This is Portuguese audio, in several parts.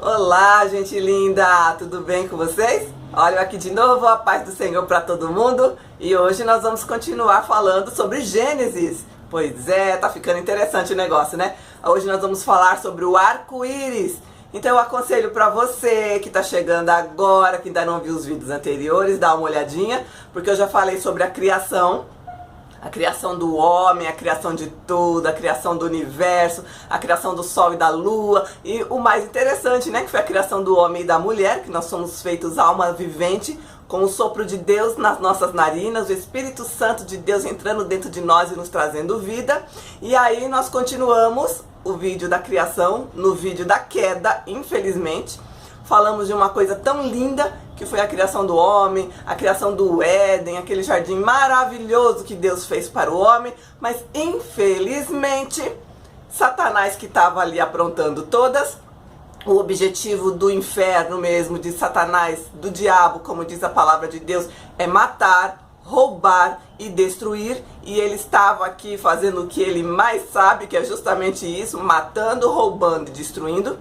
Olá, gente linda! Tudo bem com vocês? Olha eu aqui de novo, a paz do Senhor para todo mundo. E hoje nós vamos continuar falando sobre Gênesis. Pois é, tá ficando interessante o negócio, né? Hoje nós vamos falar sobre o arco-íris. Então eu aconselho para você que tá chegando agora, que ainda não viu os vídeos anteriores, dá uma olhadinha, porque eu já falei sobre a criação do homem, a criação de tudo, a criação do universo, a criação do sol e da lua, e o mais interessante, né, que foi a criação do homem e da mulher, que nós somos feitos alma vivente, com o sopro de Deus nas nossas narinas, o Espírito Santo de Deus entrando dentro de nós e nos trazendo vida. E aí nós continuamos o vídeo da criação no vídeo da queda, infelizmente. Falamos de uma coisa tão linda que foi a criação do homem, a criação do Éden, aquele jardim maravilhoso que Deus fez para o homem, mas infelizmente Satanás, que estava ali aprontando todas, o objetivo do inferno mesmo, de Satanás, do diabo, como diz a palavra de Deus, é matar, roubar e destruir, e ele estava aqui fazendo o que ele mais sabe, que é justamente isso, matando, roubando e destruindo.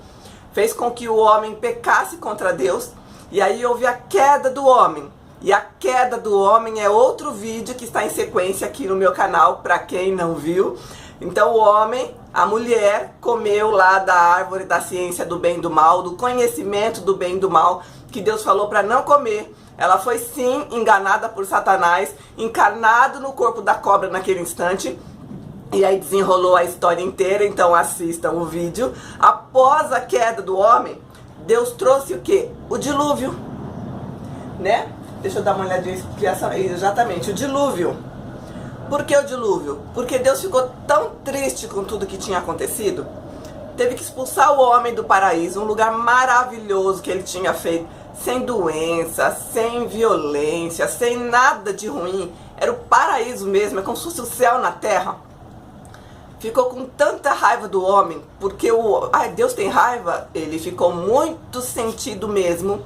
Fez com que o homem pecasse contra Deus, e aí houve a queda do homem. E a queda do homem é outro vídeo que está em sequência aqui no meu canal, para quem não viu. Então o homem, a mulher, comeu lá da árvore da ciência do bem e do mal, do conhecimento do bem e do mal, que Deus falou para não comer. Ela foi sim enganada por Satanás, encarnado no corpo da cobra naquele instante. E aí desenrolou a história inteira, então assistam o vídeo. Após a queda do homem, Deus trouxe o quê? O dilúvio, né? Deixa eu dar uma olhadinha em criação. Exatamente, o dilúvio. Por que o dilúvio? Porque Deus ficou tão triste com tudo que tinha acontecido. Teve que expulsar o homem do paraíso, um lugar maravilhoso que ele tinha feito, sem doença, sem violência, sem nada de ruim. Era o paraíso mesmo, é como se fosse o céu na terra. Ficou com tanta raiva do homem, porque Deus tem raiva, ele ficou muito sentido mesmo.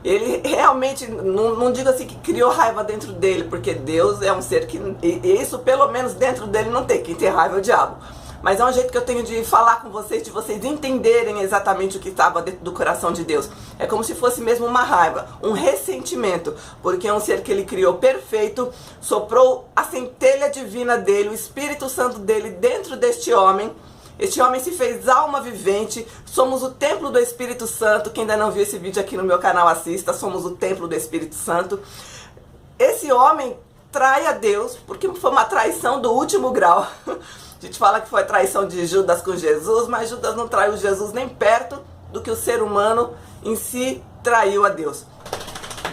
Ele realmente, não digo assim que criou raiva dentro dele, porque Deus é um ser que, isso pelo menos dentro dele não tem, quem tem raiva é o diabo. Mas é um jeito que eu tenho de falar com vocês, de vocês entenderem exatamente o que estava dentro do coração de Deus. É como se fosse mesmo uma raiva, um ressentimento, porque é um ser que ele criou perfeito, soprou a centelha divina dele, o Espírito Santo dele dentro deste homem. Este homem se fez alma vivente, somos o templo do Espírito Santo. Quem ainda não viu esse vídeo aqui no meu canal, assista, somos o templo do Espírito Santo. Esse homem trai a Deus, porque foi uma traição do último grau. A gente fala que foi a traição de Judas com Jesus, mas Judas não traiu Jesus nem perto do que o ser humano em si traiu a Deus.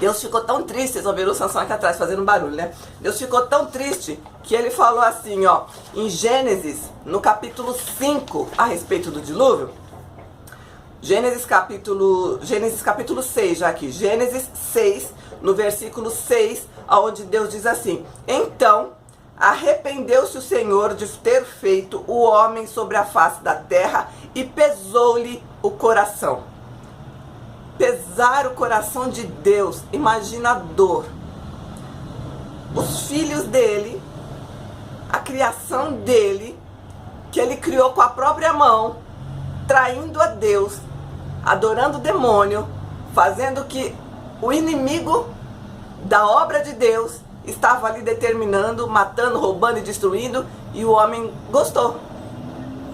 Deus ficou tão triste, vocês vão ver o Sansão aqui atrás fazendo barulho, né? Deus ficou tão triste que ele falou assim, ó, em Gênesis, no capítulo 5, a respeito do dilúvio. Gênesis capítulo 6, já aqui, Gênesis 6, no versículo 6, onde Deus diz assim: então arrependeu-se o Senhor de ter feito o homem sobre a face da terra e pesou-lhe o coração. Pesar o coração de Deus, imagina a dor. Os filhos dele, a criação dele, que ele criou com a própria mão, traindo a Deus, adorando o demônio, fazendo que o inimigo da obra de Deus estava ali determinando, matando, roubando e destruindo, e o homem gostou.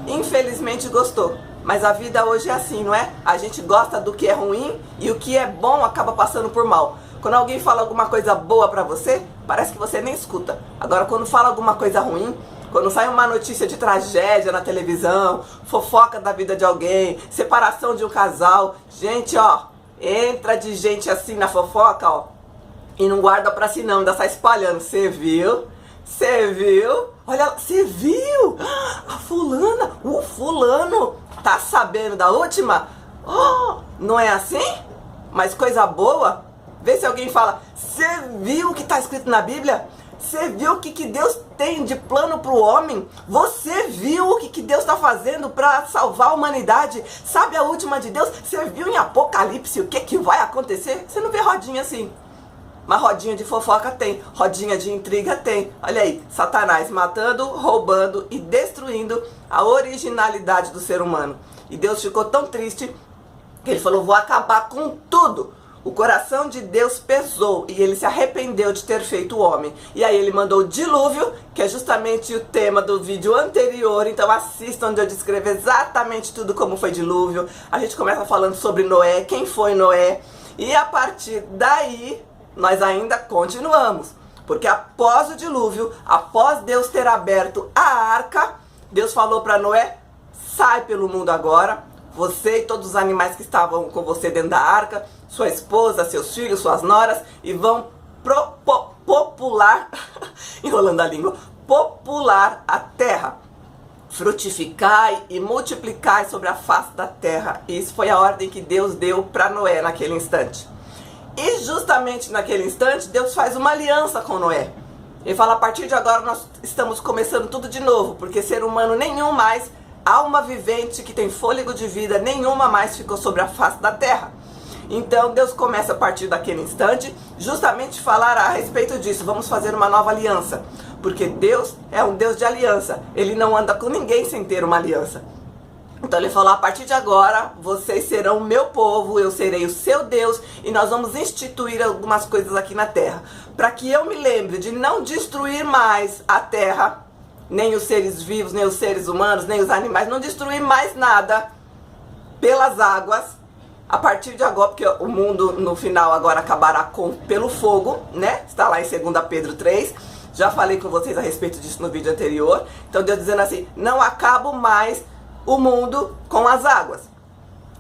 Infelizmente gostou. Mas a vida hoje é assim, não é? A gente gosta do que é ruim e o que é bom acaba passando por mal. Quando alguém fala alguma coisa boa pra você, parece que você nem escuta. Agora, quando fala alguma coisa ruim, quando sai uma notícia de tragédia na televisão, fofoca da vida de alguém, separação de um casal, gente, ó, entra de gente assim na fofoca, ó, e não guarda pra si não, ainda sai espalhando. Você viu? Você viu? Olha, você viu? A fulana, o fulano, tá sabendo da última? Oh, não é assim? Mas coisa boa. Vê se alguém fala, você viu o que tá escrito na Bíblia? Você viu o que Deus tem de plano pro homem? Você viu o que Deus tá fazendo pra salvar a humanidade? Sabe a última de Deus? Você viu em Apocalipse o que vai acontecer? Você não vê rodinha assim. Mas rodinha de fofoca tem, rodinha de intriga tem. Olha aí, Satanás matando, roubando e destruindo a originalidade do ser humano. E Deus ficou tão triste Ele falou, vou acabar com tudo. O coração de Deus pesou e ele se arrependeu de ter feito o homem. E aí ele mandou o dilúvio, que é justamente o tema do vídeo anterior. Então assistam, onde eu descrevo exatamente tudo como foi dilúvio. A gente começa falando sobre Noé, quem foi Noé. E a partir daí, nós ainda continuamos. Porque após o dilúvio, após Deus ter aberto a arca, Deus falou para Noé, sai pelo mundo agora. Você e todos os animais que estavam com você dentro da arca, sua esposa, seus filhos, suas noras, e vão popular, enrolando a língua, popular a terra. Frutificai e multiplicai sobre a face da terra. Isso foi a ordem que Deus deu para Noé naquele instante. E justamente naquele instante, Deus faz uma aliança com Noé. Ele fala, a partir de agora nós estamos começando tudo de novo, porque ser humano nenhum mais, alma vivente que tem fôlego de vida, nenhuma mais ficou sobre a face da terra. Então Deus começa a partir daquele instante, justamente falar a respeito disso. Vamos fazer uma nova aliança, porque Deus é um Deus de aliança. Ele não anda com ninguém sem ter uma aliança. Então ele falou, a partir de agora, vocês serão o meu povo, eu serei o seu Deus, e nós vamos instituir algumas coisas aqui na terra, para que eu me lembre de não destruir mais a terra, nem os seres vivos, nem os seres humanos, nem os animais, não destruir mais nada pelas águas, a partir de agora, porque o mundo no final agora acabará pelo fogo, né? Está lá em 2 Pedro 3, já falei com vocês a respeito disso no vídeo anterior. Então Deus dizendo assim, não acabo mais o mundo com as águas.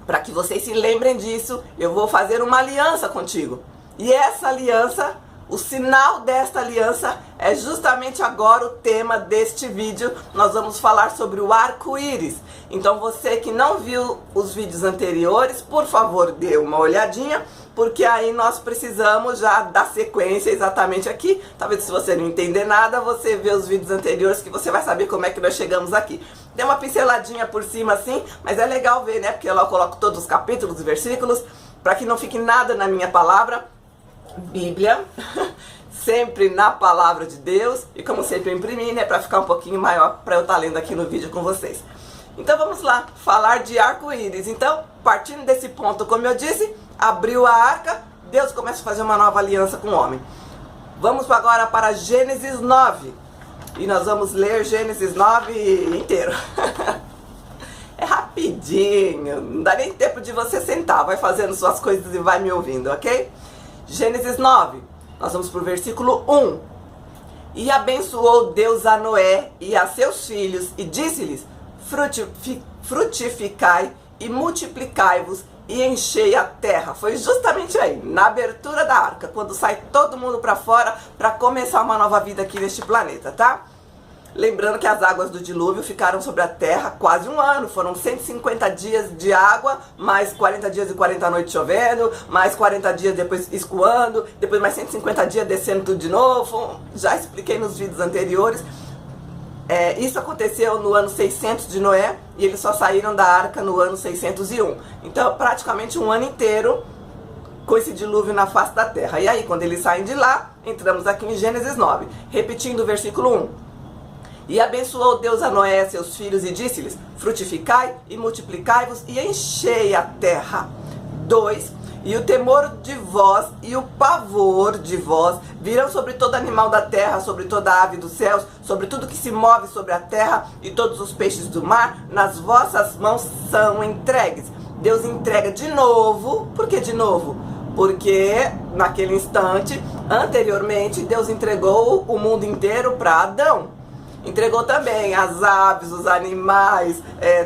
Para que vocês se lembrem disso, eu vou fazer uma aliança contigo. E essa aliança, o sinal desta aliança é justamente agora o tema deste vídeo. Nós vamos falar sobre o arco-íris. Então você que não viu os vídeos anteriores, por favor, dê uma olhadinha, porque aí nós precisamos já dar sequência exatamente aqui. Talvez se você não entender nada, você vê os vídeos anteriores que você vai saber como é que nós chegamos aqui. Dê uma pinceladinha por cima assim, mas é legal ver, né? Porque lá eu coloco todos os capítulos e versículos, para que não fique nada na minha palavra. Bíblia, sempre na palavra de Deus, e como sempre eu imprimi, né, para ficar um pouquinho maior, para eu estar lendo aqui no vídeo com vocês. Então vamos lá, falar de arco-íris. Então, partindo desse ponto, como eu disse, abriu a arca, Deus começa a fazer uma nova aliança com o homem. Vamos agora para Gênesis 9, e nós vamos ler Gênesis 9 inteiro. É rapidinho, não dá nem tempo de você sentar, vai fazendo suas coisas e vai me ouvindo, ok? Gênesis 9, nós vamos para o versículo 1. E abençoou Deus a Noé e a seus filhos, e disse-lhes, frutificai e multiplicai-vos e enchei a terra. Foi justamente aí, na abertura da arca, quando sai todo mundo para fora para começar uma nova vida aqui neste planeta, tá? Lembrando que as águas do dilúvio ficaram sobre a terra quase um ano. Foram 150 dias de água, mais 40 dias e 40 noites chovendo, mais 40 dias depois escoando, depois mais 150 dias descendo tudo de novo. Já expliquei nos vídeos anteriores. Isso aconteceu no ano 600 de Noé, e eles só saíram da arca no ano 601. Então, praticamente um ano inteiro com esse dilúvio na face da terra. E aí, quando eles saem de lá, entramos aqui em Gênesis 9. Repetindo o versículo 1. E abençoou Deus a Noé, seus filhos, e disse-lhes, frutificai e multiplicai-vos e enchei a terra. 2. E o temor de vós e o pavor de vós virão sobre todo animal da terra, sobre toda ave dos céus, sobre tudo que se move sobre a terra, e todos os peixes do mar, nas vossas mãos são entregues. Deus entrega de novo. Por que de novo? Porque naquele instante, anteriormente, Deus entregou o mundo inteiro para Adão. Entregou também as aves, os animais,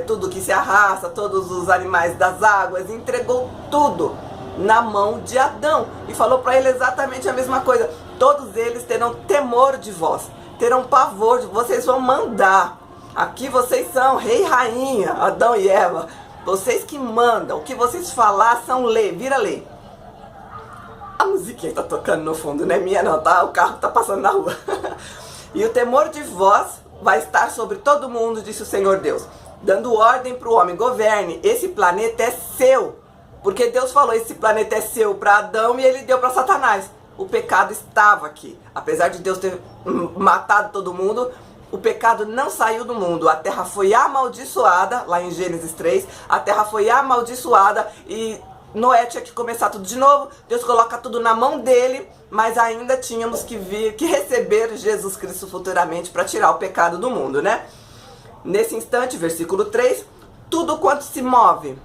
tudo que se arrasta, todos os animais das águas, entregou tudo na mão de Adão. E falou para ele exatamente a mesma coisa. Todos eles terão temor de vós, terão pavor de vocês, vão mandar. Aqui vocês são rei e rainha, Adão e Eva. Vocês que mandam, o que vocês falar são lei, vira lei. A musiquinha tá tocando no fundo, não é minha não, tá? O carro tá passando na rua. E o temor de vós vai estar sobre todo mundo, disse o Senhor Deus, dando ordem para o homem, governe, esse planeta é seu. Porque Deus falou, esse planeta é seu para Adão, e ele deu para Satanás. O pecado estava aqui. Apesar de Deus ter matado todo mundo, o pecado não saiu do mundo, a terra foi amaldiçoada, lá em Gênesis 3, a terra foi amaldiçoada e Noé tinha que começar tudo de novo. Deus coloca tudo na mão dele, mas ainda tínhamos que receber Jesus Cristo futuramente para tirar o pecado do mundo, né? Nesse instante, versículo 3, tudo quanto se move,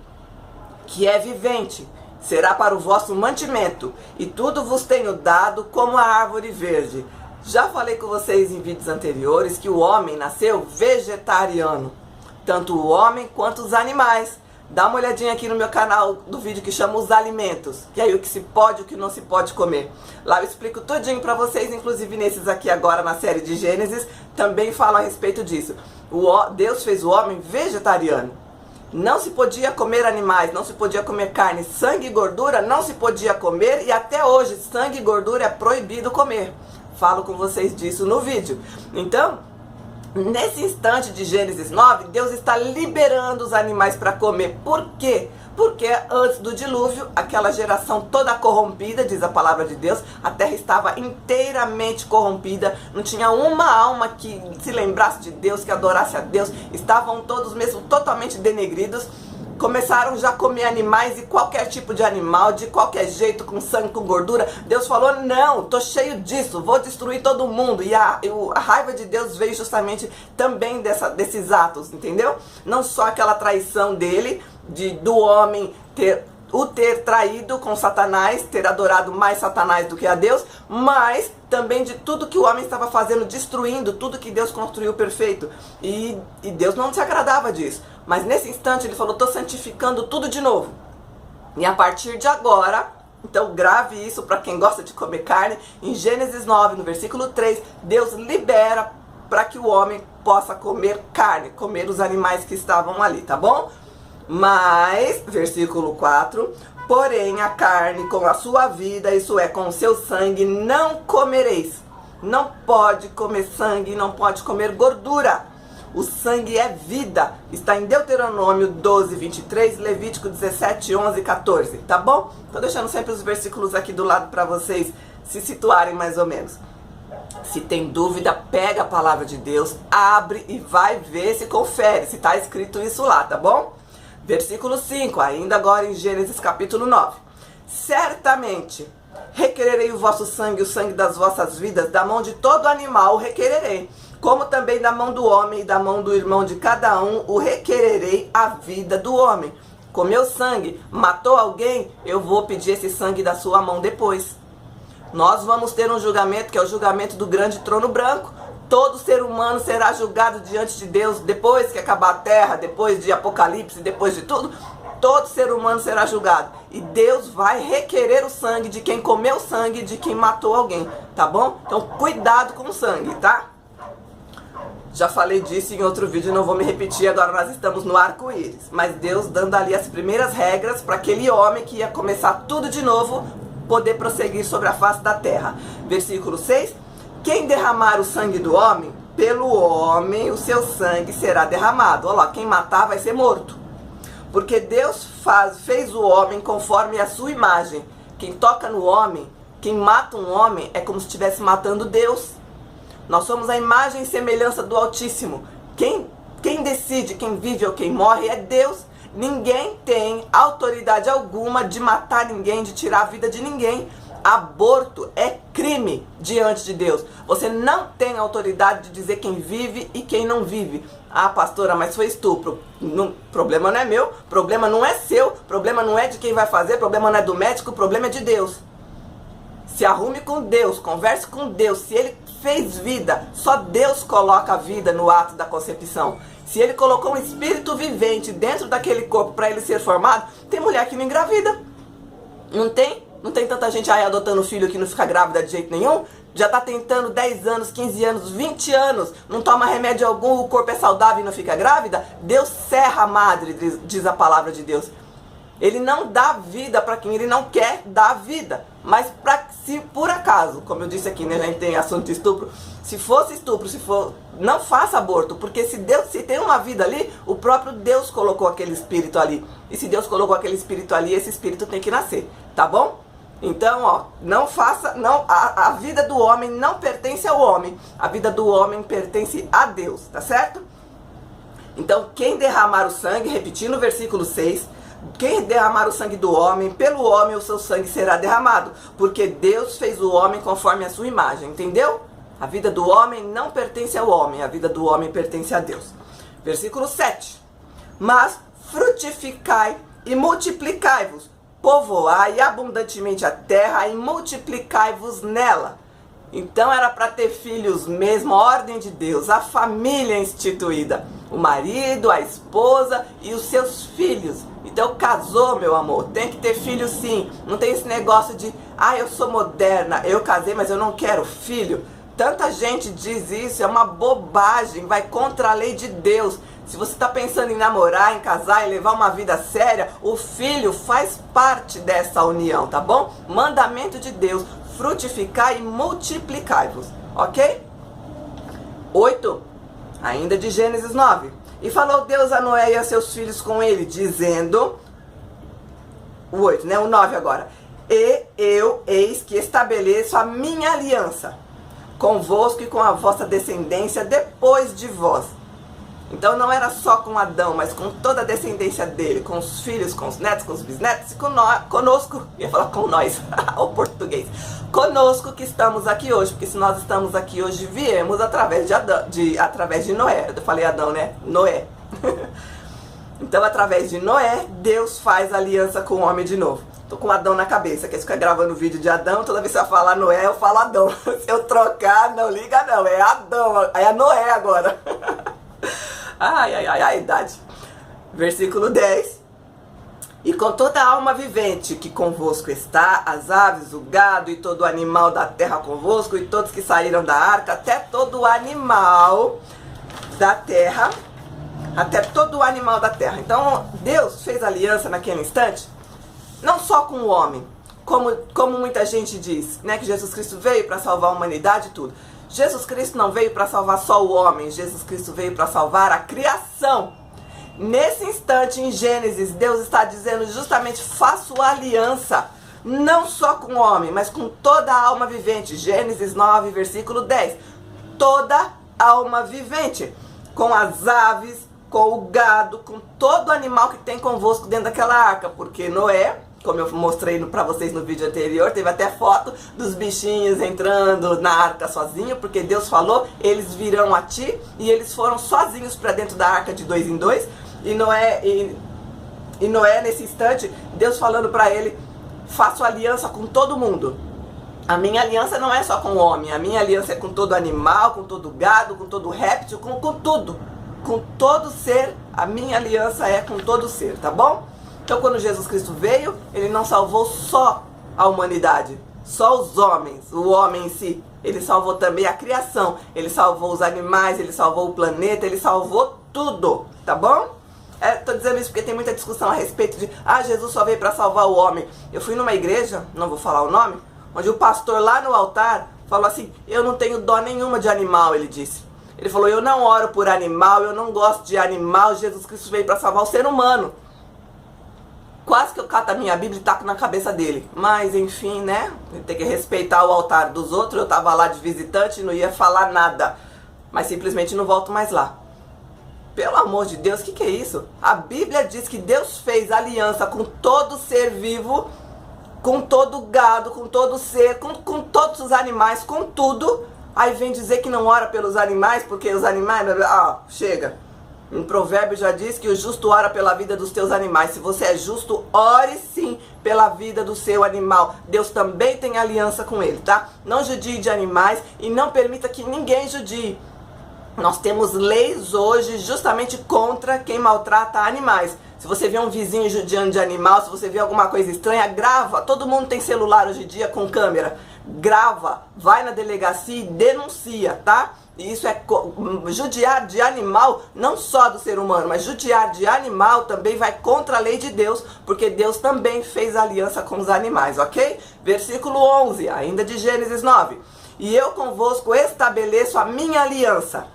que é vivente, será para o vosso mantimento, e tudo vos tenho dado como a árvore verde. Já falei com vocês em vídeos anteriores que o homem nasceu vegetariano, tanto o homem quanto os animais. Dá uma olhadinha aqui no meu canal do vídeo que chama Os Alimentos, que é aí o que se pode e o que não se pode comer. Lá eu explico tudinho pra vocês, inclusive nesses aqui agora na série de Gênesis, também falo a respeito disso. Deus fez o homem vegetariano. Não se podia comer animais, não se podia comer carne, sangue e gordura não se podia comer, e até hoje sangue e gordura é proibido comer. Falo com vocês disso no vídeo. Então, nesse instante de Gênesis 9, Deus está liberando os animais para comer. Por quê? Porque antes do dilúvio, aquela geração toda corrompida, diz a palavra de Deus, a terra estava inteiramente corrompida, não tinha uma alma que se lembrasse de Deus, que adorasse a Deus, estavam todos mesmo totalmente denegridos. Começaram já a comer animais e qualquer tipo de animal, de qualquer jeito, com sangue, com gordura. Deus falou, não, tô cheio disso, vou destruir todo mundo. E a raiva de Deus veio justamente também desses atos, entendeu? Não só aquela traição dele, do homem ter traído com Satanás, ter adorado mais Satanás do que a Deus, mas também de tudo que o homem estava fazendo, destruindo tudo que Deus construiu perfeito. E Deus não se agradava disso. Mas nesse instante ele falou, estou santificando tudo de novo. E a partir de agora, então grave isso para quem gosta de comer carne, em Gênesis 9, no versículo 3, Deus libera para que o homem possa comer carne, comer os animais que estavam ali, tá bom? Mas, versículo 4, porém a carne com a sua vida, isso é, com o seu sangue, não comereis. Não pode comer sangue, não pode comer gordura. O sangue é vida. Está em Deuteronômio 12, 23, Levítico 17, 11 e 14, tá bom? Tô deixando sempre os versículos aqui do lado para vocês se situarem mais ou menos. Se tem dúvida, pega a palavra de Deus, abre e vai ver, se confere, se tá escrito isso lá, tá bom? Versículo 5, ainda agora em Gênesis capítulo 9. Certamente requererei o vosso sangue, o sangue das vossas vidas, da mão de todo animal requererei, como também da mão do homem e da mão do irmão de cada um o requererei a vida do homem. Comeu sangue, matou alguém, eu vou pedir esse sangue da sua mão depois. Nós vamos ter um julgamento, que é o julgamento do grande trono branco. Todo ser humano será julgado diante de Deus depois que acabar a terra, depois de Apocalipse, depois de tudo. Todo ser humano será julgado. E Deus vai requerer o sangue de quem comeu sangue, de quem matou alguém, tá bom? Então cuidado com o sangue, tá? Já falei disso em outro vídeo, não vou me repetir, agora nós estamos no arco-íris. Mas Deus dando ali as primeiras regras para aquele homem que ia começar tudo de novo, poder prosseguir sobre a face da terra. Versículo 6. Quem derramar o sangue do homem, pelo homem o seu sangue será derramado. Olha lá, quem matar vai ser morto. Porque Deus fez o homem conforme a sua imagem. Quem toca no homem, quem mata um homem, é como se estivesse matando Deus. Nós somos a imagem e semelhança do Altíssimo. Quem decide quem vive ou quem morre é Deus. Ninguém tem autoridade alguma de matar ninguém, de tirar a vida de ninguém. Aborto é crime diante de Deus. Você não tem autoridade de dizer quem vive e quem não vive. Ah, pastora, mas foi estupro. Problema não é meu, problema não é seu, problema não é de quem vai fazer, problema não é do médico, o problema é de Deus. Se arrume com Deus, converse com Deus. Se Ele fez vida, só Deus coloca a vida no ato da concepção. Se Ele colocou um espírito vivente dentro daquele corpo para ele ser formado, tem mulher que não engravida. Não tem? Não tem tanta gente aí adotando filho que não fica grávida de jeito nenhum? Já tá tentando 10 anos, 15 anos, 20 anos, não toma remédio algum, o corpo é saudável e não fica grávida? Deus serra a madre, diz a palavra de Deus. Ele não dá vida para quem ele não quer dar vida. Mas se por acaso, como eu disse aqui, né, a gente tem assunto de estupro, se fosse estupro, não faça aborto, porque se tem uma vida ali, o próprio Deus colocou aquele espírito ali. E se Deus colocou aquele espírito ali, esse espírito tem que nascer, tá bom? Então, ó, não faça, não, a vida do homem não pertence ao homem. A vida do homem pertence a Deus, tá certo? Então, quem derramar o sangue, repetindo o versículo 6, quem derramar o sangue do homem, pelo homem o seu sangue será derramado, porque Deus fez o homem conforme a sua imagem, entendeu? A vida do homem não pertence ao homem, a vida do homem pertence a Deus. Versículo 7. Mas frutificai e multiplicai-vos, povoai abundantemente a terra e multiplicai-vos nela. Então era para ter filhos mesmo, a ordem de Deus, a família instituída, o marido, a esposa e os seus filhos. Então casou, meu amor, tem que ter filho sim. Não tem esse negócio de, eu sou moderna, eu casei, mas eu não quero filho. Tanta gente diz isso, é uma bobagem, vai contra a lei de Deus. Se você está pensando em namorar, em casar e levar uma vida séria, o filho faz parte dessa união, tá bom? Mandamento de Deus, frutificai e multiplicai-vos, ok? 8, ainda de Gênesis 9. E falou Deus a Noé e a seus filhos com ele, dizendo... O 8, né? O 9 agora. E eu, eis que estabeleço a minha aliança convosco e com a vossa descendência depois de vós. Então não era só com Adão, mas com toda a descendência dele, com os filhos, com os netos, com os bisnetos e conosco, ia falar com nós, o português, conosco que estamos aqui hoje, porque se nós estamos aqui hoje, viemos através de Adão, através de Noé. Eu falei Adão, né? Noé. Então através de Noé, Deus faz aliança com o homem de novo. Tô com Adão na cabeça, que fica gravando vídeo de Adão, toda vez que eu falar Noé, eu falo Adão. Se eu trocar, não liga não, é Adão, é Noé agora. Ai, idade. Versículo 10. E com toda a alma vivente que convosco está, as aves, o gado e todo animal da terra convosco, e todos que saíram da arca, até todo animal da terra, até todo animal da terra. Então, Deus fez aliança naquele instante, não só com o homem, como muita gente diz, né, que Jesus Cristo veio para salvar a humanidade e tudo. Jesus Cristo não veio para salvar só o homem, Jesus Cristo veio para salvar a criação. Nesse instante, em Gênesis, Deus está dizendo justamente, faço aliança, não só com o homem, mas com toda a alma vivente. Gênesis 9, versículo 10. Toda alma vivente, com as aves, com o gado, com todo animal que tem convosco dentro daquela arca, porque Noé, como eu mostrei para vocês no vídeo anterior, teve até foto dos bichinhos entrando na arca sozinho, porque Deus falou, eles virão a ti, e eles foram sozinhos para dentro da arca de 2 em 2, e Noé, nesse instante, Deus falando para ele, faço aliança com todo mundo. A minha aliança não é só com o homem, a minha aliança é com todo animal, com todo gado, com todo réptil, com tudo. Com todo ser, a minha aliança é com todo ser, tá bom? Então quando Jesus Cristo veio, ele não salvou só a humanidade, só os homens, o homem em si. Ele salvou também a criação, ele salvou os animais, ele salvou o planeta, ele salvou tudo, tá bom? Tô dizendo isso porque tem muita discussão a respeito de, Jesus só veio para salvar o homem. Eu fui numa igreja, não vou falar o nome, onde o pastor lá no altar falou assim, eu não tenho dó nenhuma de animal, ele disse. Ele falou, eu não oro por animal, eu não gosto de animal, Jesus Cristo veio para salvar o ser humano. Quase que eu cato a minha Bíblia e taco na cabeça dele. Mas, enfim, né? Tem que respeitar o altar dos outros. Eu tava lá de visitante e não ia falar nada. Mas simplesmente não volto mais lá. Pelo amor de Deus, o que é isso? A Bíblia diz que Deus fez aliança com todo ser vivo, com todo gado, com todo ser, com todos os animais, com tudo. Aí vem dizer que não ora pelos animais, porque os animais... chega. Em Provérbio já diz que o justo ora pela vida dos teus animais. Se você é justo, ore sim pela vida do seu animal. Deus também tem aliança com ele, tá? Não judie de animais e não permita que ninguém judie. Nós temos leis hoje justamente contra quem maltrata animais. Se você vê um vizinho judiando de animal, se você vê alguma coisa estranha, grava. Todo mundo tem celular hoje em dia com câmera. Grava, vai na delegacia e denuncia, tá? E isso é judiar de animal, não só do ser humano, mas judiar de animal também vai contra a lei de Deus, porque Deus também fez aliança com os animais, ok? Versículo 11, ainda de Gênesis 9. E eu convosco estabeleço a minha aliança,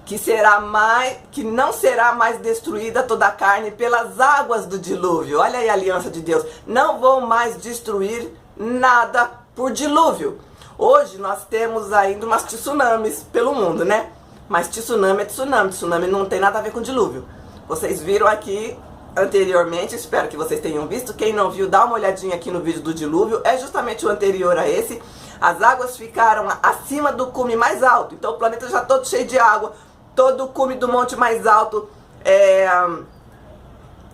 que não será mais destruída toda a carne pelas águas do dilúvio. Olha aí a aliança de Deus. Não vou mais destruir nada por dilúvio. Hoje nós temos ainda umas tsunamis pelo mundo, né? Mas tsunami é tsunami, tsunami não tem nada a ver com dilúvio. Vocês viram aqui anteriormente, espero que vocês tenham visto. Quem não viu, dá uma olhadinha aqui no vídeo do dilúvio, é justamente o anterior a esse. As águas ficaram acima do cume mais alto, então o planeta já todo cheio de água, todo o cume do monte mais alto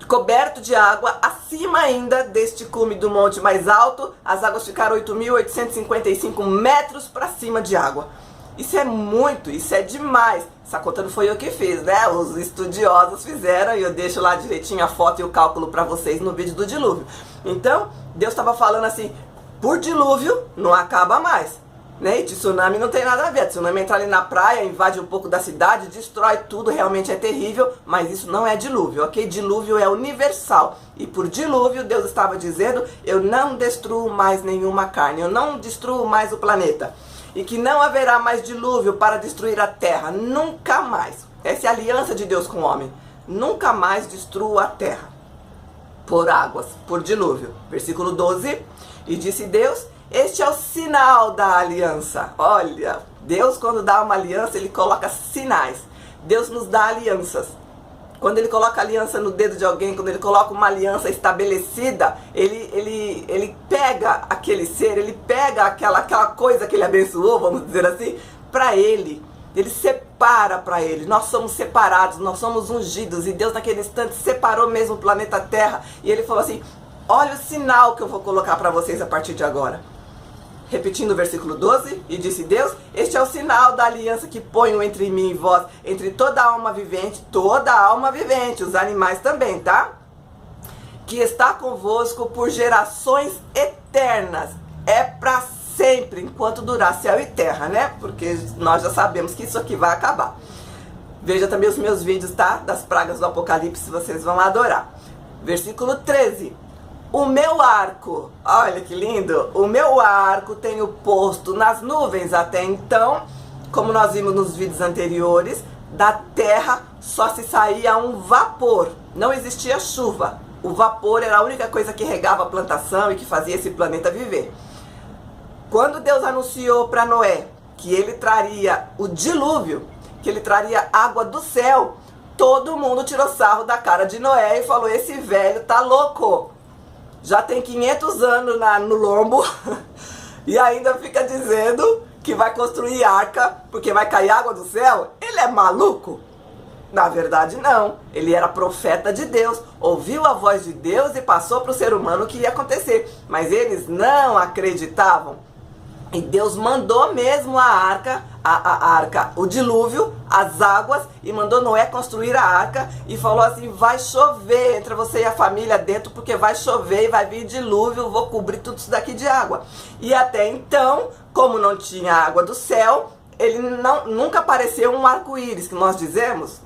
coberto de água. Acima ainda deste cume do monte mais alto, as águas ficaram 8.855 metros para cima de água. Isso é muito, isso é demais. Essa conta não foi eu que fiz, né? Os estudiosos fizeram e eu deixo lá direitinho a foto e o cálculo para vocês no vídeo do dilúvio. Então, Deus estava falando assim, por dilúvio não acaba mais, né? E tsunami não tem nada a ver. Tsunami entra ali na praia, invade um pouco da cidade, destrói tudo, realmente é terrível, mas isso não é dilúvio, ok? Dilúvio é universal. E por dilúvio, Deus estava dizendo, eu não destruo mais nenhuma carne, eu não destruo mais o planeta. E que não haverá mais dilúvio para destruir a terra, nunca mais. Essa é a aliança de Deus com o homem. Nunca mais destrua a terra por águas, por dilúvio. Versículo 12, e disse Deus, este é o sinal da aliança. Olha, Deus quando dá uma aliança, Ele coloca sinais. Deus nos dá alianças. Quando Ele coloca aliança no dedo de alguém, quando Ele coloca uma aliança estabelecida, Ele pega aquele ser, Ele pega aquela coisa que Ele abençoou, vamos dizer assim, para Ele. Ele separa para Ele. Nós somos separados, nós somos ungidos. E Deus naquele instante separou mesmo o planeta Terra. E Ele falou assim, olha o sinal que eu vou colocar para vocês a partir de agora. Repetindo o versículo 12, e disse Deus, este é o sinal da aliança que ponho entre mim e vós, entre toda alma vivente, os animais também, tá? Que está convosco por gerações eternas, é para sempre, enquanto durar céu e terra, né? Porque nós já sabemos que isso aqui vai acabar. Veja também os meus vídeos, tá? Das pragas do Apocalipse, vocês vão adorar. Versículo 13. O meu arco, olha que lindo, o meu arco tenho posto nas nuvens. Até então, como nós vimos nos vídeos anteriores, da terra só se saía um vapor, não existia chuva. O vapor era a única coisa que regava a plantação e que fazia esse planeta viver. Quando Deus anunciou para Noé que ele traria o dilúvio, que ele traria água do céu, todo mundo tirou sarro da cara de Noé e falou, esse velho tá louco. Já tem 500 anos no lombo e ainda fica dizendo que vai construir arca porque vai cair água do céu? Ele é maluco? Na verdade não, ele era profeta de Deus, ouviu a voz de Deus e passou para o ser humano o que ia acontecer. Mas eles não acreditavam. E Deus mandou mesmo a arca, o dilúvio, as águas, e mandou Noé construir a arca e falou assim, vai chover, entra você e a família dentro, porque vai chover e vai vir dilúvio, vou cobrir tudo isso daqui de água. E até então, como não tinha água do céu, ele nunca apareceu um arco-íris, que nós dizemos,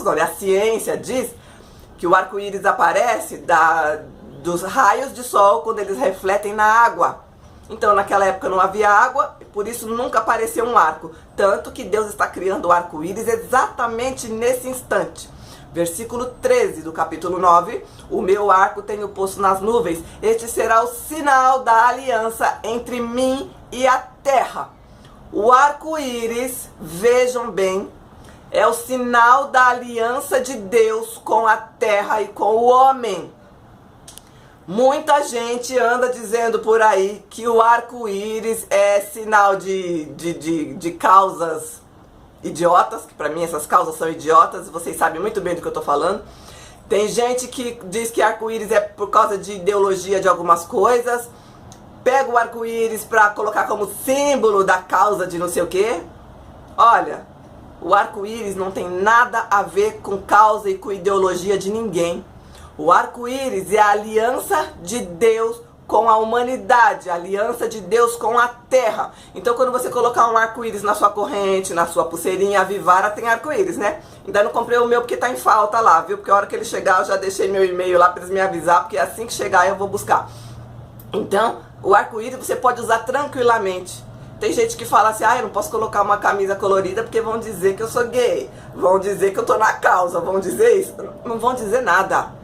olha, a ciência diz que o arco-íris aparece dos raios de sol quando eles refletem na água. Então naquela época não havia água, por isso nunca apareceu um arco. Tanto que Deus está criando o arco-íris exatamente nesse instante. Versículo 13 do capítulo 9. O meu arco tenho posto nas nuvens. Este será o sinal da aliança entre mim e a terra. O arco-íris, vejam bem, é o sinal da aliança de Deus com a terra e com o homem. Muita gente anda dizendo por aí que o arco-íris é sinal de causas idiotas, que pra mim essas causas são idiotas, e vocês sabem muito bem do que eu tô falando. Tem gente que diz que arco-íris é por causa de ideologia de algumas coisas, pega o arco-íris pra colocar como símbolo da causa de não sei o quê. Olha, o arco-íris não tem nada a ver com causa e com ideologia de ninguém. O arco-íris é a aliança de Deus com a humanidade, a aliança de Deus com a terra. Então quando você colocar um arco-íris na sua corrente, na sua pulseirinha, a Vivara tem arco-íris, né? Ainda não comprei o meu porque tá em falta lá, viu? Porque a hora que ele chegar eu já deixei meu e-mail lá para eles me avisar, porque assim que chegar eu vou buscar. Então, o arco-íris você pode usar tranquilamente. Tem gente que fala assim, eu não posso colocar uma camisa colorida porque vão dizer que eu sou gay, vão dizer que eu tô na causa, vão dizer isso. Não vão dizer nada.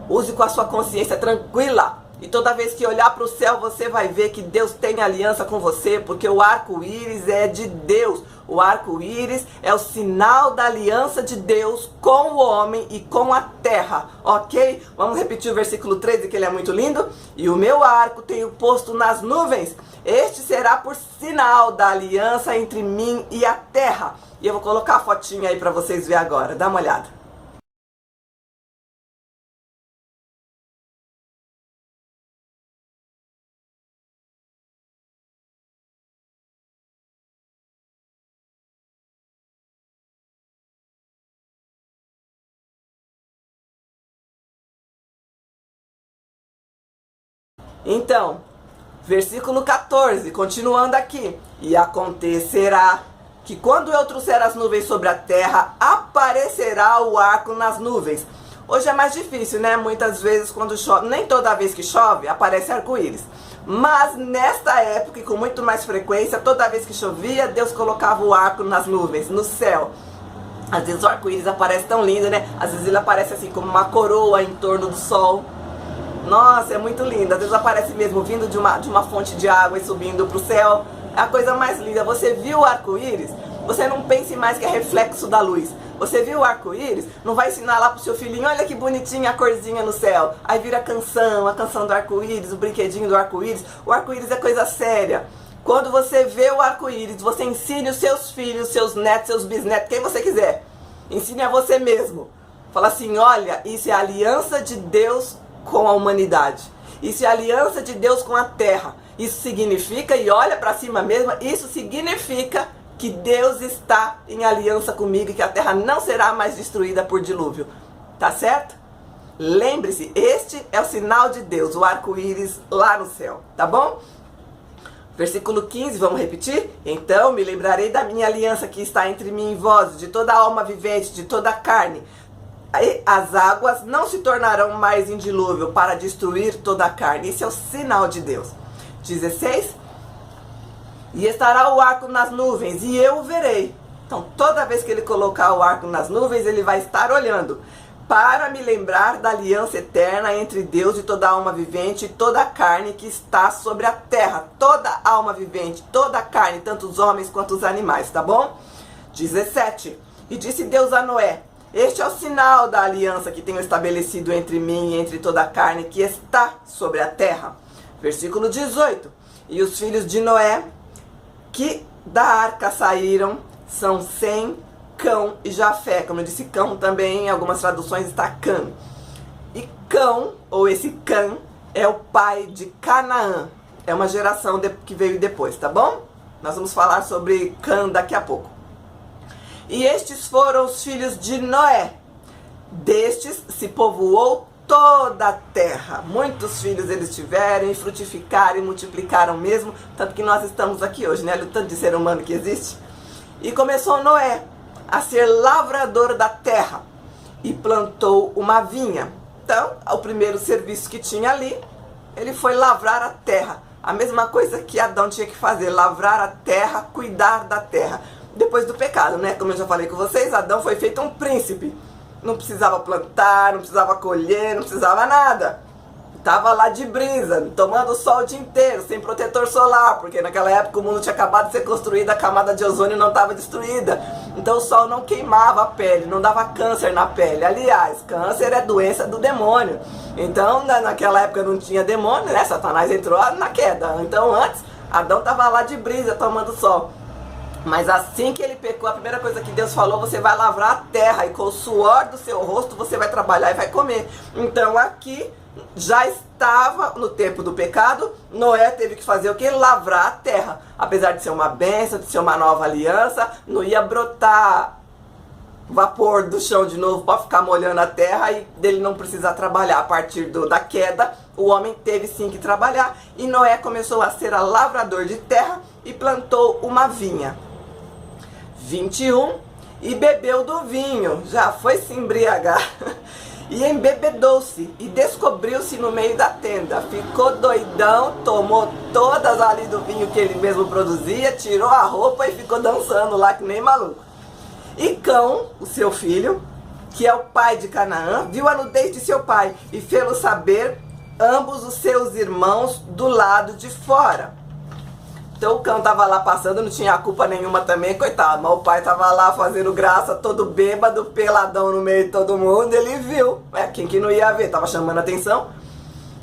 Use com a sua consciência tranquila. E toda vez que olhar para o céu, você vai ver que Deus tem aliança com você, porque o arco-íris é de Deus. O arco-íris é o sinal da aliança de Deus com o homem e com a terra, ok? Vamos repetir o versículo 13, que ele é muito lindo. E o meu arco tenho posto nas nuvens. Este será por sinal da aliança entre mim e a terra. E eu vou colocar a fotinha aí para vocês verem agora. Dá uma olhada. Então, versículo 14, continuando aqui. E acontecerá que quando eu trouxer as nuvens sobre a terra, aparecerá o arco nas nuvens. Hoje é mais difícil, né? Muitas vezes quando chove, nem toda vez que chove, aparece arco-íris. Mas nesta época, e com muito mais frequência, toda vez que chovia, Deus colocava o arco nas nuvens, no céu. Às vezes o arco-íris aparece tão lindo, né? Às vezes ele aparece assim como uma coroa em torno do sol. Nossa, é muito lindo. Às vezes aparece mesmo vindo de uma fonte de água e subindo para o céu. É a coisa mais linda. Você viu o arco-íris? Você não pense mais que é reflexo da luz. Você viu o arco-íris? Não vai ensinar lá pro seu filhinho, olha que bonitinha a corzinha no céu. Aí vira a canção do arco-íris, o brinquedinho do arco-íris. O arco-íris é coisa séria. Quando você vê o arco-íris, você ensine os seus filhos, seus netos, seus bisnetos, quem você quiser. Ensine a você mesmo. Fala assim, olha, isso é a aliança de Deus com a humanidade. Isso é a aliança de Deus com a terra. Isso significa, e olha para cima mesmo, isso significa que Deus está em aliança comigo e que a terra não será mais destruída por dilúvio. Tá certo? Lembre-se, este é o sinal de Deus, o arco-íris lá no céu, tá bom? Versículo 15, vamos repetir? Então me lembrarei da minha aliança que está entre mim e vós, de toda alma vivente, de toda a carne. As águas não se tornarão mais em dilúvio para destruir toda a carne. Esse é o sinal de Deus. 16. E estará o arco nas nuvens, e eu o verei. Então, toda vez que ele colocar o arco nas nuvens, ele vai estar olhando, para me lembrar da aliança eterna entre Deus e toda alma vivente e toda a carne que está sobre a terra. Toda alma vivente, toda a carne, tanto os homens quanto os animais, tá bom? 17. E disse Deus a Noé: este é o sinal da aliança que tenho estabelecido entre mim e entre toda a carne que está sobre a terra. Versículo 18. E os filhos de Noé que da arca saíram são Sem, Cão e Jafé. Como eu disse, Cão também em algumas traduções está Cã. E Cão, ou esse Cã, é o pai de Canaã. É uma geração que veio depois, tá bom? Nós vamos falar sobre Cã daqui a pouco. E estes foram os filhos de Noé. Destes se povoou toda a terra. Muitos filhos eles tiveram e frutificaram e multiplicaram mesmo. Tanto que nós estamos aqui hoje, né? O tanto de ser humano que existe. E começou Noé a ser lavrador da terra e plantou uma vinha. Então, o primeiro serviço que tinha ali, ele foi lavrar a terra. A mesma coisa que Adão tinha que fazer, lavrar a terra, cuidar da terra. Depois do pecado, né? Como eu já falei com vocês, Adão foi feito um príncipe. Não precisava plantar, não precisava colher, não precisava nada. Tava lá de brisa, tomando sol o dia inteiro, sem protetor solar, porque naquela época o mundo tinha acabado de ser construído, a camada de ozônio não estava destruída. Então o sol não queimava a pele, não dava câncer na pele. Aliás, câncer é doença do demônio. Então naquela época não tinha demônio, né? Satanás entrou na queda. Então antes, Adão tava lá de brisa, tomando sol. Mas assim que ele pecou, a primeira coisa que Deus falou: você vai lavrar a terra e com o suor do seu rosto você vai trabalhar e vai comer. Então aqui já estava no tempo do pecado. Noé teve que fazer o que? Lavrar a terra. Apesar de ser uma bênção, de ser uma nova aliança, não ia brotar vapor do chão de novo para ficar molhando a terra e dele não precisar trabalhar. A partir da queda, o homem teve sim que trabalhar. E Noé começou a ser lavrador de terra e plantou uma vinha. 21. E bebeu do vinho, já foi se embriagar, e embebedou-se, e descobriu-se no meio da tenda. Ficou doidão, tomou todas ali do vinho que ele mesmo produzia, tirou a roupa e ficou dançando lá que nem maluco. E Cão, o seu filho, que é o pai de Canaã, viu a nudez de seu pai e fê-lo saber ambos os seus irmãos do lado de fora. Então o cão tava lá passando, não tinha culpa nenhuma também, coitado. Mas o pai tava lá fazendo graça, todo bêbado, peladão no meio de todo mundo. Ele viu, quem que não ia ver, tava chamando a atenção.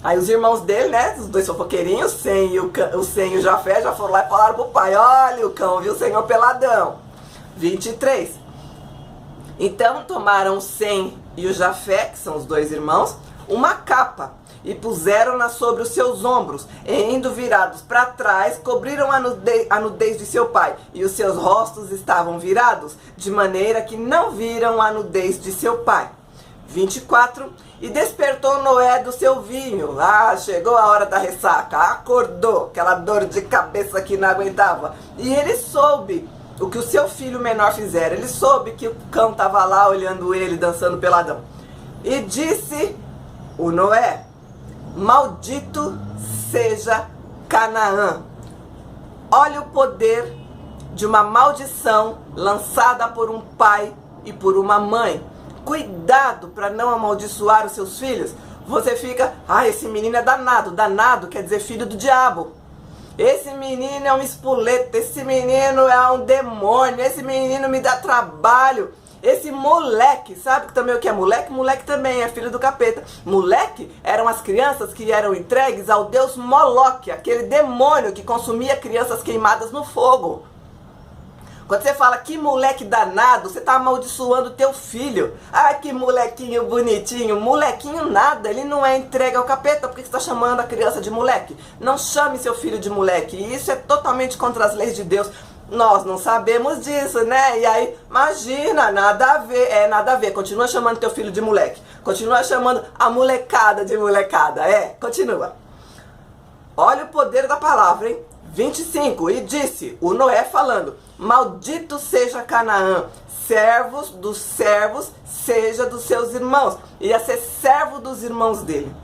Aí os irmãos dele, né, os dois fofoqueirinhos, o Sem e o Jafé, já foram lá e falaram pro pai: olha, o cão viu o senhor peladão. 23. Então tomaram o Sem e o Jafé, que são os dois irmãos, uma capa, e puseram-na sobre os seus ombros, e indo virados para trás, cobriram a nudez de seu pai, e os seus rostos estavam virados, de maneira que não viram a nudez de seu pai. 24. E despertou Noé do seu vinho. Chegou a hora da ressaca, acordou, aquela dor de cabeça que não aguentava, e ele soube o que o seu filho menor fizera. Ele soube que o cão estava lá olhando ele, dançando peladão. E disse o Noé: maldito seja Canaã. Olha o poder de uma maldição lançada por um pai e por uma mãe. Cuidado para não amaldiçoar os seus filhos. Você fica: esse menino é danado. Danado quer dizer filho do diabo. Esse menino é um espoleta, esse menino é um demônio, esse menino me dá trabalho. Esse moleque, sabe também o que é moleque? Moleque também é filho do capeta. Moleque eram as crianças que eram entregues ao deus Moloque, aquele demônio que consumia crianças queimadas no fogo. Quando você fala que moleque danado, você está amaldiçoando teu filho. Que molequinho bonitinho. Molequinho nada, ele não é entregue ao capeta. Por que você está chamando a criança de moleque? Não chame seu filho de moleque. E isso é totalmente contra as leis de Deus. Nós não sabemos disso, né? E aí, imagina, nada a ver. Nada a ver. Continua chamando teu filho de moleque. Continua chamando a molecada de molecada. Continua. Olha o poder da palavra, hein? 25. E disse o Noé falando: maldito seja Canaã, servos dos servos, seja dos seus irmãos. Ia ser servo dos irmãos dele.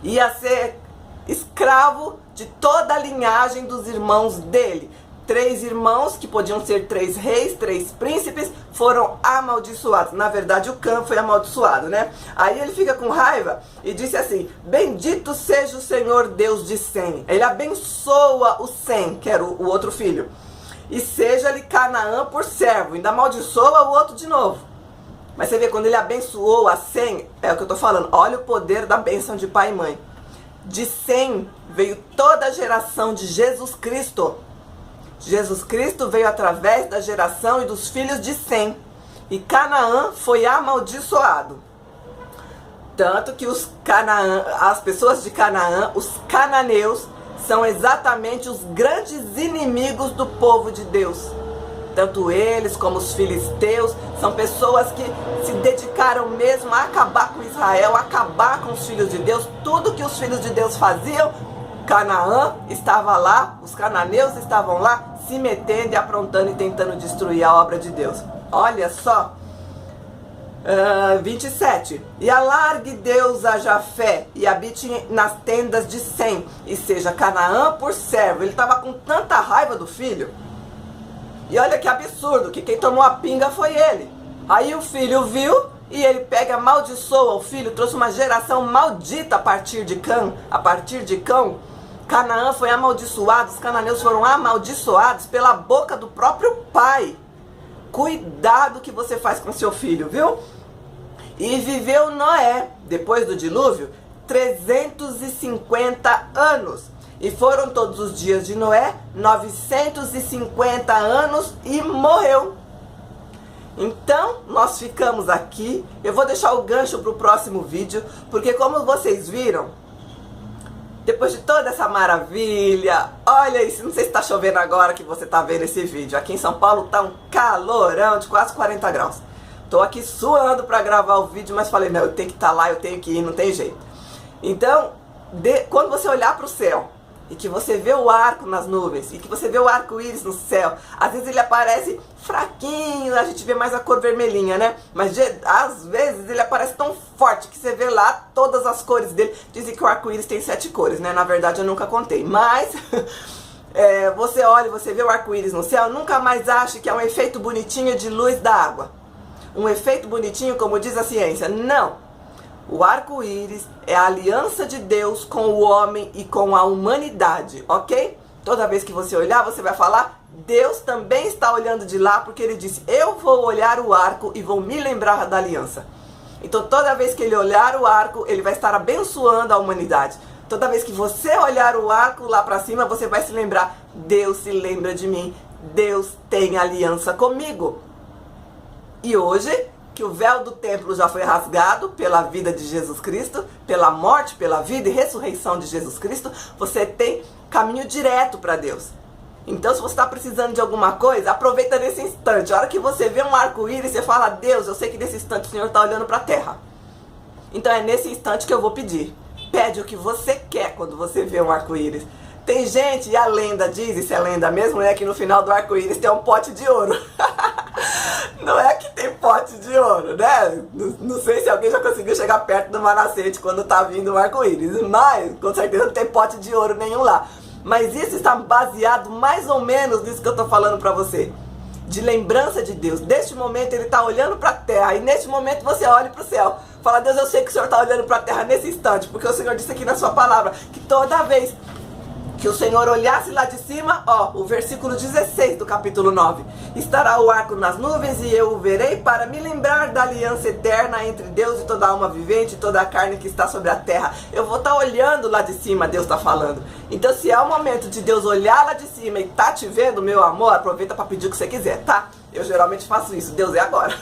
Ia ser escravo de toda a linhagem dos irmãos dele. 3 irmãos, que podiam ser 3 reis, 3 príncipes, foram amaldiçoados. Na verdade, o Cã foi amaldiçoado, né? Aí ele fica com raiva e disse assim: bendito seja o Senhor Deus de Sem. Ele abençoa o Sem, que era o outro filho. E seja-lhe Canaã por servo. Ainda amaldiçoa o outro de novo. Mas você vê, quando ele abençoou a Sem, é o que eu tô falando. Olha o poder da bênção de pai e mãe. De Sem veio toda a geração de Jesus Cristo. Jesus Cristo veio através da geração e dos filhos de Sem. E Canaã foi amaldiçoado. Tanto que as pessoas de Canaã, os cananeus, são exatamente os grandes inimigos do povo de Deus. Tanto eles como os filisteus são pessoas que se dedicaram mesmo a acabar com Israel, a acabar com os filhos de Deus. Tudo que os filhos de Deus faziam, Canaã estava lá, os cananeus estavam lá, se metendo e aprontando e tentando destruir a obra de Deus. Olha só. 27. E alargue Deus a Jafé e habite nas tendas de Sem, e seja Canaã por servo. Ele estava com tanta raiva do filho. E olha que absurdo, que quem tomou a pinga foi ele. Aí o filho viu e ele pega, amaldiçoa o filho, trouxe uma geração maldita a partir de Cã, a partir de Cão. Canaã foi amaldiçoado, os cananeus foram amaldiçoados pela boca do próprio pai. Cuidado que você faz com seu filho, viu? E viveu Noé, depois do dilúvio, 350 anos. E foram todos os dias de Noé 950 anos e morreu. Então, nós ficamos aqui. Eu vou deixar o gancho para o próximo vídeo, porque como vocês viram, depois de toda essa maravilha, olha isso, não sei se está chovendo agora que você está vendo esse vídeo. Aqui em São Paulo está um calorão de quase 40 graus. Tô aqui suando para gravar o vídeo, mas falei, não, eu tenho que estar lá, eu tenho que ir, não tem jeito. Então, quando você olhar para o céu, e que você vê o arco nas nuvens, e que você vê o arco-íris no céu, às vezes ele aparece fraquinho, a gente vê mais a cor vermelhinha, né? Mas às vezes ele aparece tão forte que você vê lá todas as cores dele. Dizem que o arco-íris tem 7 cores, né? Na verdade eu nunca contei, mas você olha, você vê o arco-íris no céu, nunca mais ache que é um efeito bonitinho de luz da água. Um efeito bonitinho, como diz a ciência. Não! O arco-íris é a aliança de Deus com o homem e com a humanidade, ok? Toda vez que você olhar, você vai falar, Deus também está olhando de lá, porque ele disse, eu vou olhar o arco e vou me lembrar da aliança. Então toda vez que ele olhar o arco, ele vai estar abençoando a humanidade. Toda vez que você olhar o arco lá para cima, você vai se lembrar, Deus se lembra de mim, Deus tem aliança comigo. E hoje, que o véu do templo já foi rasgado pela vida de Jesus Cristo, pela morte, pela vida e ressurreição de Jesus Cristo, você tem caminho direto para Deus. Então, se você está precisando de alguma coisa, aproveita nesse instante. A hora que você vê um arco-íris, você fala, Deus, eu sei que nesse instante o Senhor está olhando para a terra. Então, é nesse instante que eu vou pedir. Pede o que você quer quando você vê um arco-íris. Tem gente, e a lenda diz, e se é lenda mesmo, é que no final do arco-íris tem um pote de ouro. Não é que tem pote de ouro, né? Não sei se alguém já conseguiu chegar perto de uma nascente quando tá vindo um arco-íris, mas com certeza não tem pote de ouro nenhum lá. Mas isso está baseado mais ou menos nisso que eu tô falando pra você. De lembrança de Deus. Neste momento ele tá olhando pra terra, e neste momento você olha pro céu. Fala, Deus, eu sei que o Senhor tá olhando pra terra nesse instante, porque o Senhor disse aqui na sua palavra, que toda vez que o Senhor olhasse lá de cima, ó, o versículo 16 do capítulo 9. Estará o arco nas nuvens e eu o verei para me lembrar da aliança eterna entre Deus e toda a alma vivente e toda a carne que está sobre a terra. Eu vou estar olhando lá de cima, Deus está falando. Então se é o momento de Deus olhar lá de cima e tá te vendo, meu amor, aproveita para pedir o que você quiser, tá? Eu geralmente faço isso, Deus é agora.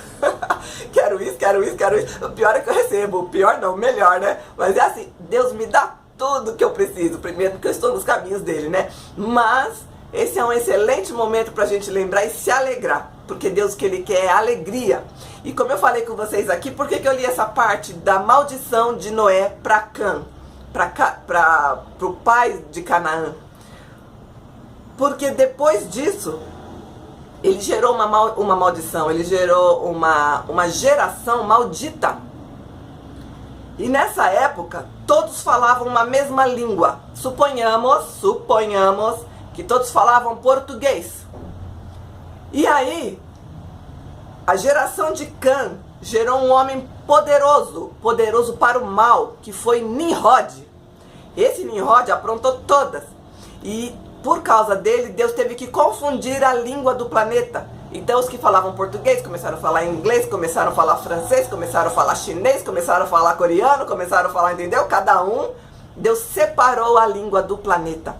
Quero isso, quero isso, quero isso. O pior é que eu recebo, o pior não, o melhor, né? Mas é assim, Deus me dá tudo que eu preciso, primeiro porque eu estou nos caminhos dele, né? Mas esse é um excelente momento pra gente lembrar e se alegrar, porque Deus o que ele quer é alegria. E como eu falei com vocês aqui, por que eu li essa parte da maldição de Noé para Cã, pro pai de Canaã? Porque depois disso, ele gerou uma maldição, ele gerou uma geração maldita. E nessa época, todos falavam uma mesma língua. Suponhamos que todos falavam português. E aí, a geração de Cã gerou um homem poderoso para o mal, que foi Nimrod. Esse Nimrod aprontou todas. E por causa dele, Deus teve que confundir a língua do planeta. Então os que falavam português começaram a falar inglês, começaram a falar francês, começaram a falar chinês, começaram a falar coreano, começaram a falar, entendeu? Cada um, Deus separou a língua do planeta.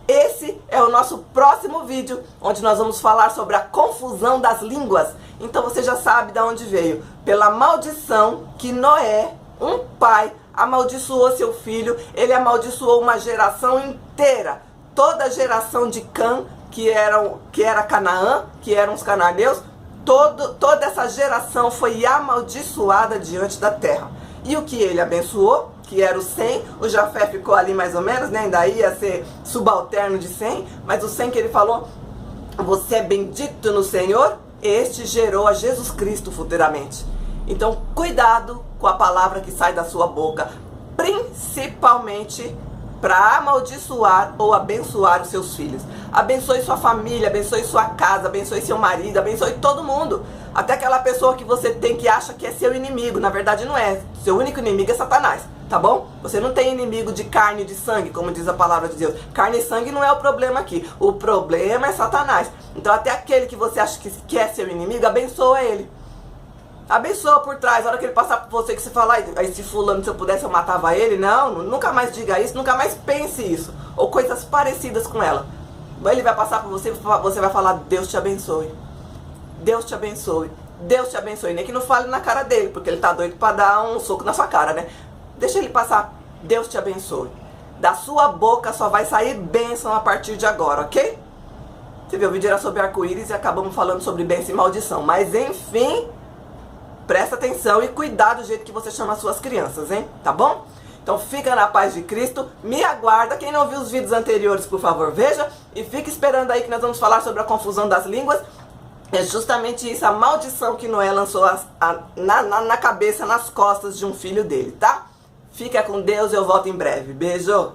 Esse é o nosso próximo vídeo, onde nós vamos falar sobre a confusão das línguas. Então você já sabe de onde veio. Pela maldição que Noé, um pai, amaldiçoou seu filho, ele amaldiçoou uma geração inteira. Toda a geração de Cã, que era Canaã, que eram os cananeus, toda essa geração foi amaldiçoada diante da terra. E o que ele abençoou, que era o Sem, o Jafé ficou ali mais ou menos, né? Ainda ia ser subalterno de Sem, mas o Sem que ele falou, você é bendito no Senhor, este gerou a Jesus Cristo futuramente. Então cuidado com a palavra que sai da sua boca, principalmente para amaldiçoar ou abençoar os seus filhos. Abençoe sua família, abençoe sua casa, abençoe seu marido, abençoe todo mundo. Até aquela pessoa que você tem que acha que é seu inimigo, na verdade não é. Seu único inimigo é Satanás, tá bom? Você não tem inimigo de carne e de sangue, como diz a palavra de Deus. Carne e sangue não é o problema aqui. O problema é Satanás. Então até aquele que você acha que é seu inimigo, abençoa ele. Abençoa por trás, a hora que ele passar por você, que você fala, esse fulano, se eu pudesse eu matava ele. Não, nunca mais diga isso, nunca mais pense isso. Ou coisas parecidas com ela. Ele vai passar por você, você vai falar, Deus te abençoe. Deus te abençoe. Deus te abençoe. Nem que não fale na cara dele, porque ele tá doido pra dar um soco na sua cara, né? Deixa ele passar. Deus te abençoe. Da sua boca só vai sair bênção a partir de agora, ok? Você viu, o vídeo era sobre arco-íris e acabamos falando sobre bênção e maldição. Mas enfim, presta atenção e cuidado do jeito que você chama as suas crianças, hein? Tá bom? Então fica na paz de Cristo, me aguarda. Quem não viu os vídeos anteriores, por favor, veja. E fica esperando aí que nós vamos falar sobre a confusão das línguas. É justamente isso, a maldição que Noé lançou na cabeça, nas costas de um filho dele, tá? Fica com Deus, eu volto em breve. Beijo!